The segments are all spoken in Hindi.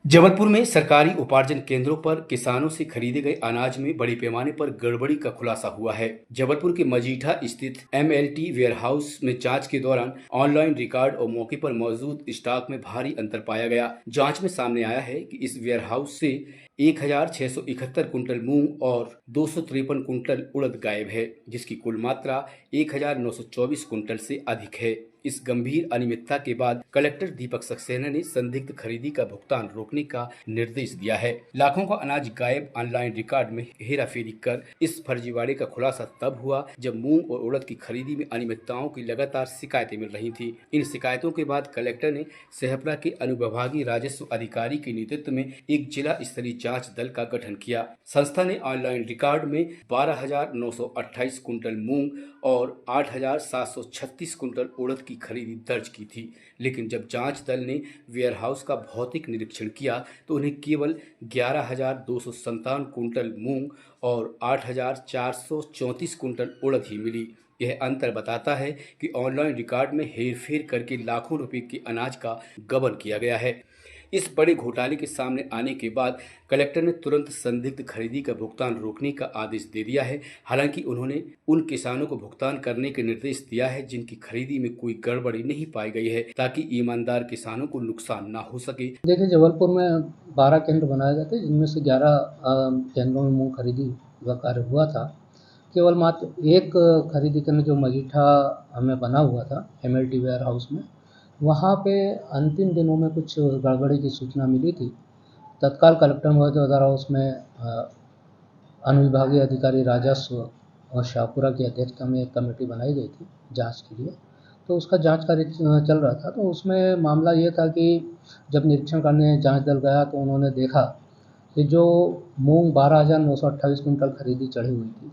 जबलपुर में सरकारी उपार्जन केंद्रों पर किसानों से खरीदे गए अनाज में बड़े पैमाने पर गड़बड़ी का खुलासा हुआ है। जबलपुर के मजीठा स्थित एमएलटी वेयरहाउस में जांच के दौरान ऑनलाइन रिकॉर्ड और मौके पर मौजूद स्टॉक में भारी अंतर पाया गया। जांच में सामने आया है कि इस वेयरहाउस से 1671 कुंटल मूंग और 253 कुंटल उड़द गायब है, जिसकी कुल मात्रा 1924 कुंटल से अधिक है। इस गंभीर अनियमितता के बाद कलेक्टर दीपक सक्सेना ने संदिग्ध खरीदी का भुगतान रोकने का निर्देश दिया है। लाखों का अनाज गायब ऑनलाइन रिकॉर्ड में हेराफेरी कर इस फर्जीवाड़े का खुलासा तब हुआ जब मूंग और उड़द की खरीदी में अनियमितताओं की लगातार शिकायतें मिल रही थी। इन शिकायतों के बाद कलेक्टर ने सहपरा के अनुविभागीय राजस्व अधिकारी के नेतृत्व में एक जिला स्तरीय जांच दल का गठन किया। संस्था ने ऑनलाइन रिकॉर्ड में 12,928 कुंटल मूंग और 8,736 कुंटल उड़द की खरीदी दर्ज की थी, लेकिन जब जांच दल ने वेयरहाउस का भौतिक निरीक्षण किया तो उन्हें केवल 11,257 कुंटल मूंग और 8,434 कुंटल उड़द ही मिली। यह अंतर बताता है कि ऑनलाइन रिकॉर्ड में हेरफेर करके लाखों रुपए के अनाज का गबन किया गया है। इस बड़े घोटाले के सामने आने के बाद कलेक्टर ने तुरंत संदिग्ध खरीदी का भुगतान रोकने का आदेश दे दिया है। हालांकि उन्होंने उन किसानों को भुगतान करने के निर्देश दिया है जिनकी खरीदी में कोई गड़बड़ी नहीं पाई गई है, ताकि ईमानदार किसानों को नुकसान ना हो सके। देखिए, जबलपुर में 12 केंद्र बनाए गए थे, जिनमें से 11 केंद्रों में मूंग खरीदी का कार्य हुआ था। केवल मात्र एक खरीदी केंद्र जो मजीठा हमें बना हुआ था एमएलटी वेयर हाउस में, वहाँ पे अंतिम दिनों में कुछ गड़बड़ी की सूचना मिली थी। तत्काल कलेक्टर महोदय द्वारा उसमें अनुविभागीय अधिकारी राजस्व और शाहपुरा की अध्यक्षता में एक कमेटी बनाई गई थी जांच के लिए। तो उसका जांच कार्य चल रहा था। तो उसमें मामला ये था कि जब निरीक्षण करने जांच दल गया तो उन्होंने देखा कि जो मूंग 12,928 कुंटल खरीदी चढ़ी हुई थी,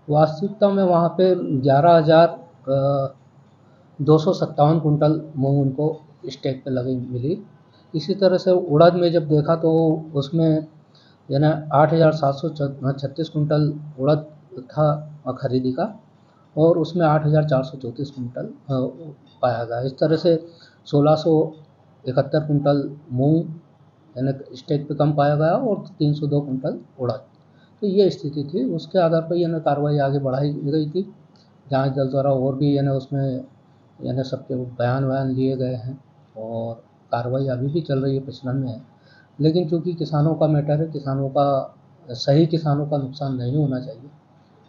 वास्तविकता में वहाँ पे 11,257 कुंटल मूंग उनको स्टैक पे लगी मिली। इसी तरह से उड़द में जब देखा तो उसमें यानी 8,736 कुंटल उड़द था खरीदी का, और उसमें 8,434 कुंटल पाया गया। इस तरह से 1,671 कुंटल मूंग यानी स्टैक पे कम पाया गया और 302 कुंटल उड़द। तो ये स्थिति थी। उसके आधार पर यानी कार्रवाई आगे बढ़ाई गई थी जांच दल द्वारा, और भी यानी उसमें यानी सबके बयान लिए गए हैं और कार्रवाई अभी भी चल रही है, प्रचलन में है। लेकिन चूँकि किसानों का मैटर है, किसानों का नुकसान नहीं होना चाहिए,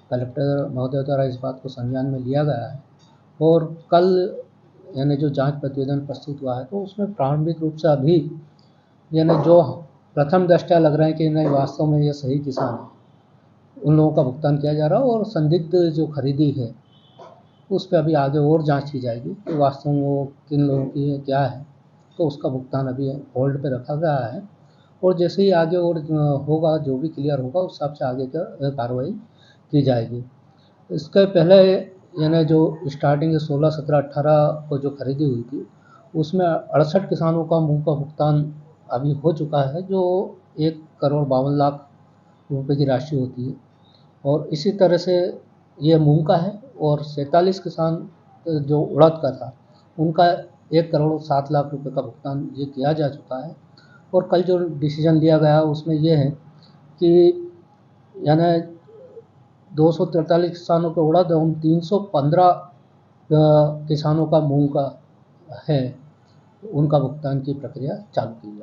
कलेक्टर महोदय द्वारा इस बात को संज्ञान में लिया गया है। और कल यानी जो जांच प्रतिवेदन प्रस्तुत हुआ है तो उसमें प्रारंभिक रूप से अभी यानी जो प्रथम दृष्टया लग रहा है कि नहीं वास्तव में ये सही किसान है, उन लोगों का भुगतान किया जा रहा है। और संदिग्ध जो खरीदी है उस पर अभी आगे और जांच की जाएगी कि वास्तव में वो किन लोगों की है, क्या है। तो उसका भुगतान अभी होल्ड पे रखा गया है, और जैसे ही आगे और होगा, जो भी क्लियर होगा उस हिसाब से आगे का कार्रवाई की जाएगी। इसके पहले यानी जो स्टार्टिंग 16, 17, 18 को जो खरीदी हुई थी, उसमें 68 किसानों का मूंग का भुगतान अभी हो चुका है, जो 1,52,00,000 रुपए की राशि होती है। और इसी तरह से ये मूंग का है, और 47 किसान जो उड़द का था उनका 1,07,00,000 रुपए का भुगतान ये किया जा चुका है। और कल जो डिसीजन लिया गया उसमें ये है कि यानी 243 किसानों के उड़द एवं 315 किसानों का मूंग का है, उनका भुगतान की प्रक्रिया चालू की जाए।